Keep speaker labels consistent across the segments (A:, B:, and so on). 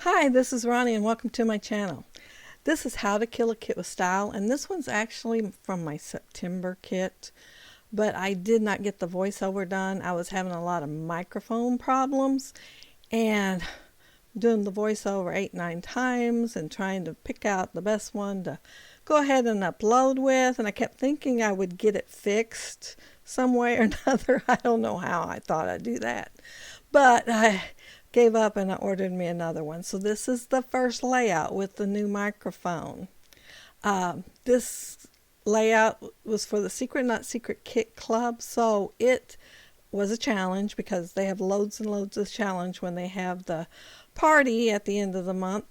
A: Hi, this is Ronnie and welcome to my channel. This is How to Kill a Kit with Style, and this one's actually from my September kit, but I did not get the voiceover done. I was having a lot of microphone problems and doing the voiceover 8-9 times and trying to pick out the best one to go ahead and upload with, and I kept thinking I would get it fixed some way or another. I don't know how I thought I'd do that, but I gave up and I ordered me another one. So this is the first layout with the new microphone. This layout was for the Secret Not Secret Kit Club, so it was a challenge because they have loads and loads of challenge when they have the party at the end of the month.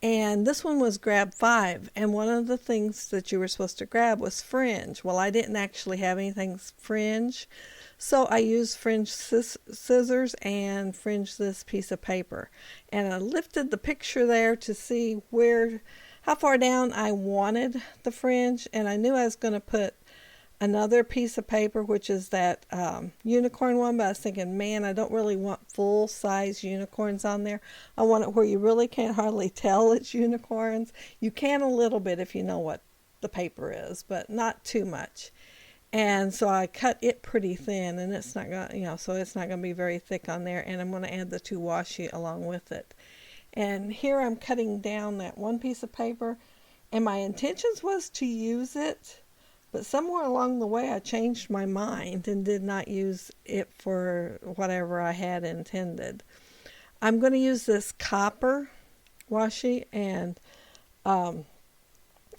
A: And this one was grab 5, and one of the things that you were supposed to grab was fringe. Well, I didn't actually have anything fringe, so I used fringe scissors and fringed this piece of paper. And I lifted the picture there to see how far down I wanted the fringe, and I knew I was going to put another piece of paper, which is that unicorn one, but I was thinking, man, I don't really want full-size unicorns on there. I want it where you really can't hardly tell it's unicorns. You can a little bit if you know what the paper is, but not too much. And so I cut it pretty thin, and it's not going, so it's not going to be very thick on there, and I'm going to add the 2 washi along with it. And here I'm cutting down that one piece of paper, and my intentions was to use it, but somewhere along the way I changed my mind and did not use it for whatever I had intended. I'm going to use this copper washi, and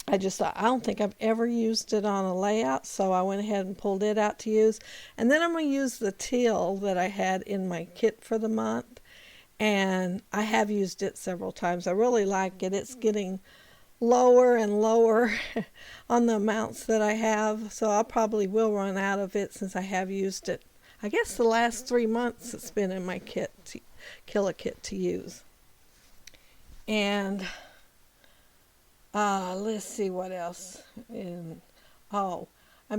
A: I just thought, I don't think I've ever used it on a layout, so I went ahead and pulled it out to use. And then I'm going to use the teal that I had in my kit for the month, and I have used it several times. I really like it. It's getting lower and lower on the amounts that I have, so I probably will run out of it since I have used it. I guess the last 3 months it's been in my kit, kill a kit to use. And let's see what else. I'm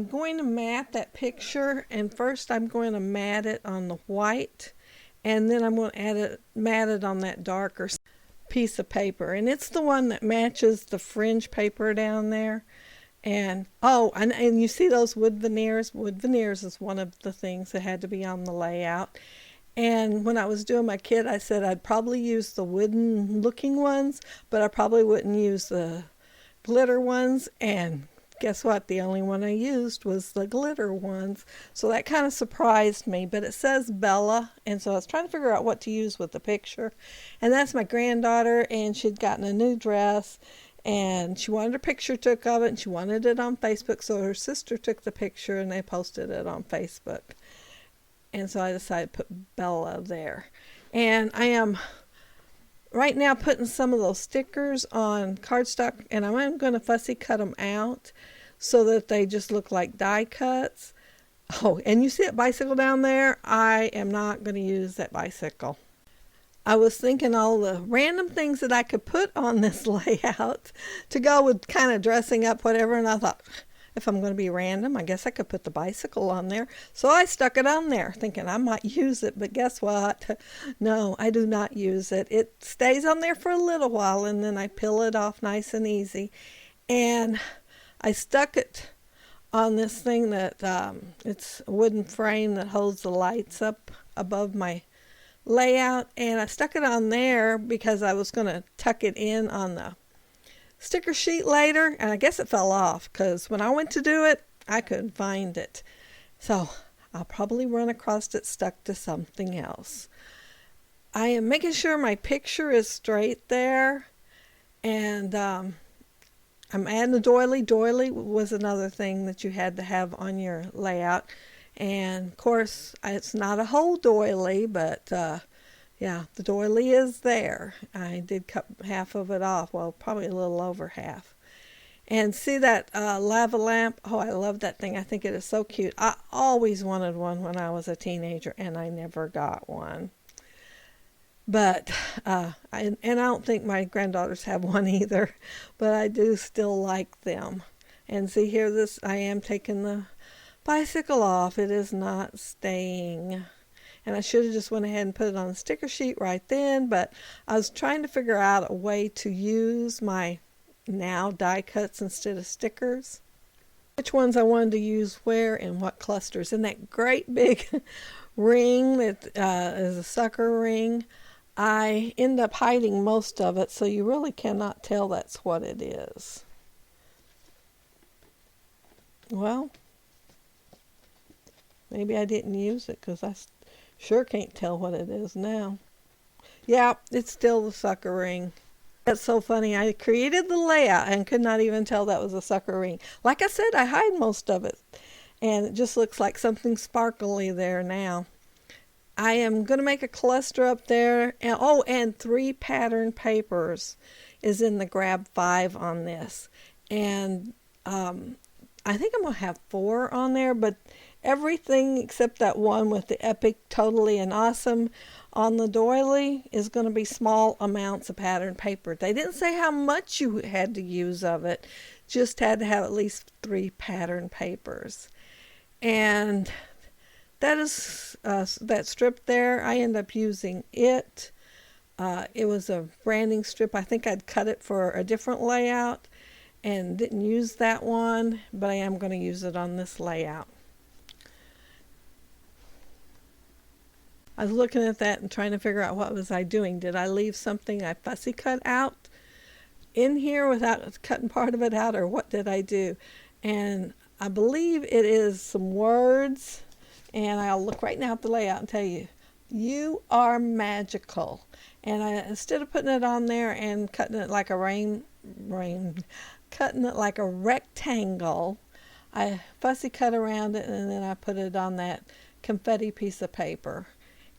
A: going to mat that picture, and first I'm going to mat it on the white, and then I'm going to mat it on that darker piece of paper, and it's the one that matches the fringe paper down there. And and you see those wood veneers. Wood veneers is one of the things that had to be on the layout. And when I was doing my kit, I said I'd probably use the wooden looking ones, but I probably wouldn't use the glitter ones. And guess what? The only one I used was the glitter ones. So that kind of surprised me, but it says Bella, and so I was trying to figure out what to use with the picture. And that's my granddaughter, and she'd gotten a new dress, and she wanted her picture took of it, and she wanted it on Facebook, so her sister took the picture and they posted it on Facebook. And so I decided to put Bella there. And I am right now putting some of those stickers on cardstock, and I'm going to fussy cut them out so that they just look like die cuts. Oh, and you see that bicycle down there? I am not going to use that bicycle. I was thinking all the random things that I could put on this layout to go with kind of dressing up, whatever, and I thought, if I'm going to be random, I guess I could put the bicycle on there. So I stuck it on there thinking I might use it, but guess what? No, I do not use it. It stays on there for a little while, and then I peel it off nice and easy. And I stuck it on this thing that it's a wooden frame that holds the lights up above my layout, and I stuck it on there because I was going to tuck it in on the sticker sheet later, and I guess it fell off because when I went to do it, I couldn't find it. So I'll probably run across it stuck to something else. I am making sure my picture is straight there, and I'm adding a doily. Doily was another thing that you had to have on your layout, and of course it's not a whole doily, but yeah, the doily is there. I did cut half of it off, well, probably a little over half. And see that lava lamp? Oh, I love that thing. I think it is so cute. I always wanted one when I was a teenager, and I never got one. But, I don't think my granddaughters have one either, but I do still like them. And see here, I am taking the bicycle off. It is not staying. and I should have just went ahead and put it on the sticker sheet right then, but I was trying to figure out a way to use my now die cuts instead of stickers. Which ones I wanted to use where and what clusters. And that great big ring that is a sucker ring, I end up hiding most of it, so you really cannot tell that's what it is. Well, maybe I didn't use it because I sure can't tell what it is now. Yeah, it's still the sucker ring. That's so funny. I created the layout and could not even tell that was a sucker ring. Like I said, I hide most of it, and it just looks like something sparkly there now. I am going to make a cluster up there. And, oh, and 3 pattern papers is in the Grab 5 on this. And I think I'm going to have 4 on there, but everything except that one with the epic, totally, and awesome on the doily is going to be small amounts of pattern paper. They didn't say how much you had to use of it, just had to have at least 3 pattern papers. And that is that strip there. I end up using it. It was a branding strip. I think I'd cut it for a different layout and didn't use that one, but I am going to use it on this layout. I was looking at that and trying to figure out what was I doing. Did I leave something I fussy cut out in here without cutting part of it out, or what did I do? And I believe it is some words, and I'll look right now at the layout and tell you, "You are magical." And instead of putting it on there and cutting it like a cutting it like a rectangle, I fussy cut around it, and then I put it on that confetti piece of paper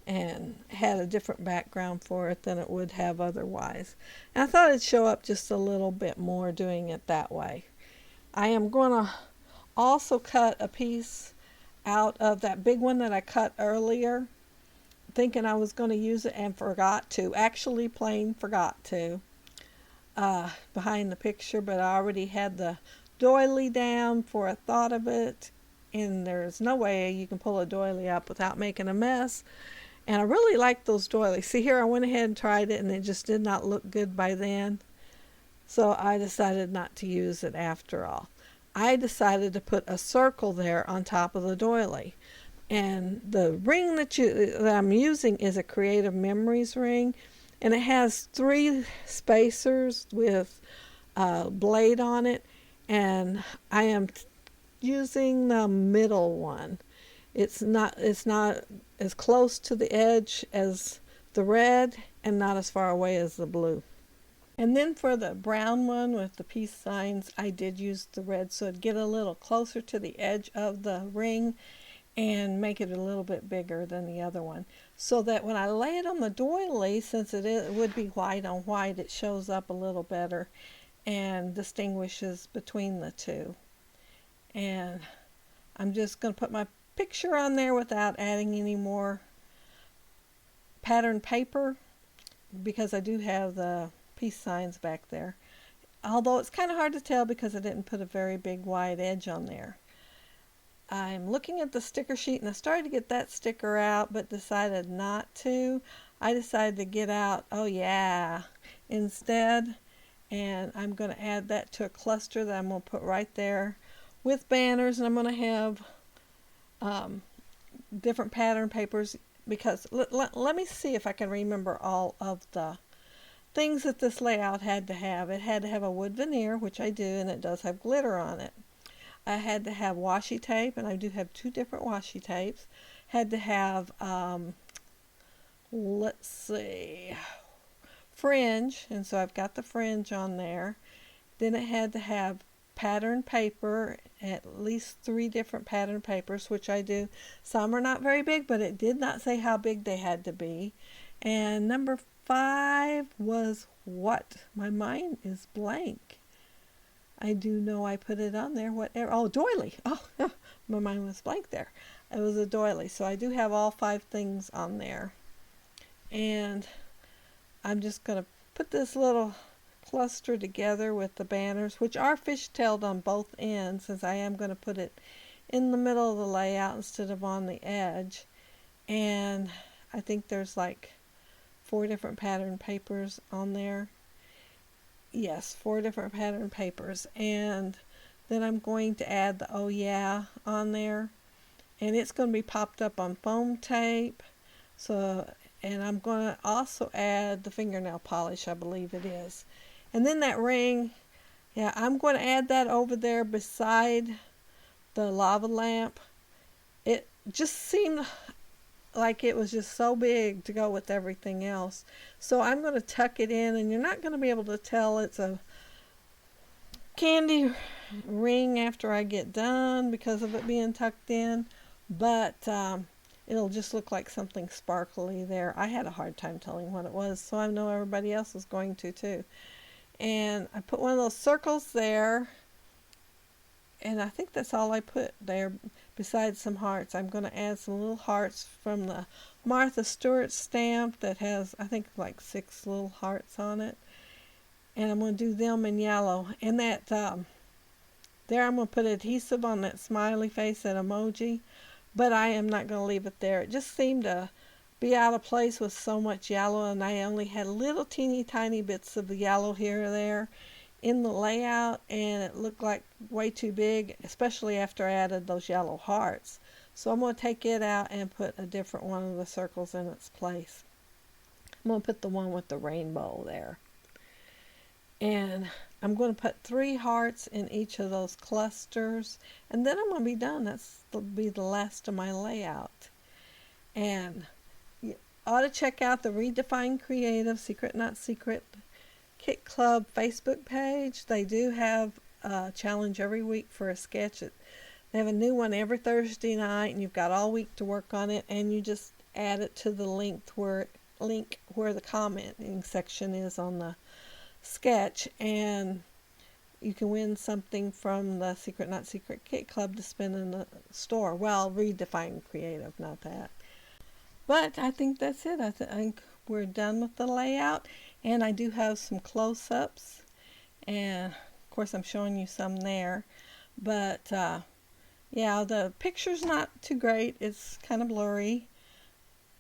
A: and had a different background for it than it would have otherwise. And I thought it'd show up just a little bit more doing it that way. I am going to also cut a piece out of that big one that I cut earlier, thinking I was going to use it and forgot to. Actually, plain forgot to behind the picture, but I already had the doily down for a thought of it, and there's no way you can pull a doily up without making a mess. And I really like those doilies. See here, I went ahead and tried it, and it just did not look good by then. So I decided not to use it after all. I decided to put a circle there on top of the doily. And the ring that I'm using is a Creative Memories ring. And it has 3 spacers with a blade on it. And I am using the middle one. It's not as close to the edge as the red and not as far away as the blue. And then for the brown one with the peace signs, I did use the red so it'd get a little closer to the edge of the ring and make it a little bit bigger than the other one. So that when I lay it on the doily, since it would be white on white, it shows up a little better and distinguishes between the two. And I'm just going to put my picture on there without adding any more pattern paper, because I do have the peace signs back there, although it's kind of hard to tell because I didn't put a very big wide edge on there. I'm looking at the sticker sheet, and I started to get that sticker out but decided not to. I decided to get out "oh yeah" instead, and I'm going to add that to a cluster that I'm going to put right there with banners. And I'm going to have different pattern papers, because let me see if I can remember all of the things that this layout had to have. It had to have a wood veneer, which I do, and it does have glitter on it. I had to have washi tape, and I do have 2 different washi tapes. Had to have let's see, fringe, and so I've got the fringe on there. Then it had to have pattern paper, at least 3 different pattern papers, which I do. Some are not very big, but it did not say how big they had to be. And number 5 was what? My mind is blank. I do know I put it on there. Whatever. Oh, doily. Oh, my mind was blank there. It was a doily. So I do have all 5 things on there. And I'm just going to put this little cluster together with the banners, which are fishtailed on both ends, since I am going to put it in the middle of the layout instead of on the edge. and I think there's like 4 different pattern papers on there. Yes, 4 different pattern papers. And then I'm going to add the oh yeah on there, and it's going to be popped up on foam tape. So, and I'm going to also add the fingernail polish, I believe it is. And then that ring, yeah, I'm going to add that over there beside the lava lamp. It just seemed like it was just so big to go with everything else. So I'm going to tuck it in, and you're not going to be able to tell it's a candy ring after I get done because of it being tucked in, but it'll just look like something sparkly there. I had a hard time telling what it was, so I know everybody else is going to too. And I put one of those circles there, and I think that's all I put there besides some hearts. I'm going to add some little hearts from the Martha Stewart stamp that has, I think, like 6 little hearts on it. And I'm going to do them in yellow. And that, there I'm going to put adhesive on that smiley face, that emoji. But I am not going to leave it there. It just seemed to be out of place with so much yellow, and I only had little teeny tiny bits of the yellow here or there in the layout, and it looked like way too big, especially after I added those yellow hearts. So I'm going to take it out and put a different one of the circles in its place. I'm going to put the one with the rainbow there. And I'm going to put 3 hearts in each of those clusters, and then I'm going to be done. That'll be the last of my layout. And you ought to check out the Redefine Creative Secret Not Secret Kit Club Facebook page. They do have a challenge every week for a sketch. They have a new one every Thursday night, and you've got all week to work on it, and you just add it to the link where the commenting section is on the sketch, and you can win something from the Secret Not Secret Kit Club to spend in the store. Well, Redefine Creative, not that. But I think that's it. I think we're done with the layout, and I do have some close-ups, and of course I'm showing you some there. But yeah, the picture's not too great. It's kind of blurry,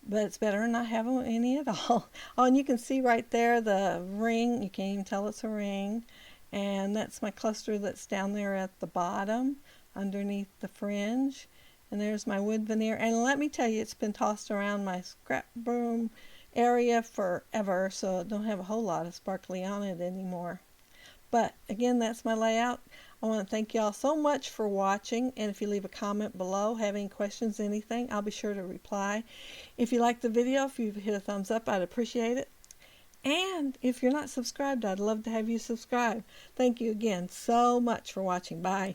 A: but it's better than not having any at all. Oh, and you can see right there the ring. You can't even tell it's a ring. And that's my cluster that's down there at the bottom underneath the fringe. And there's my wood veneer. And let me tell you, it's been tossed around my scrap broom area forever, so it don't have a whole lot of sparkly on it anymore. But again, that's my layout. I want to thank y'all so much for watching, and if you leave a comment below, have any questions, anything, I'll be sure to reply. If you like the video, if you hit a thumbs up, I'd appreciate it. And if you're not subscribed, I'd love to have you subscribe. Thank you again so much for watching. Bye.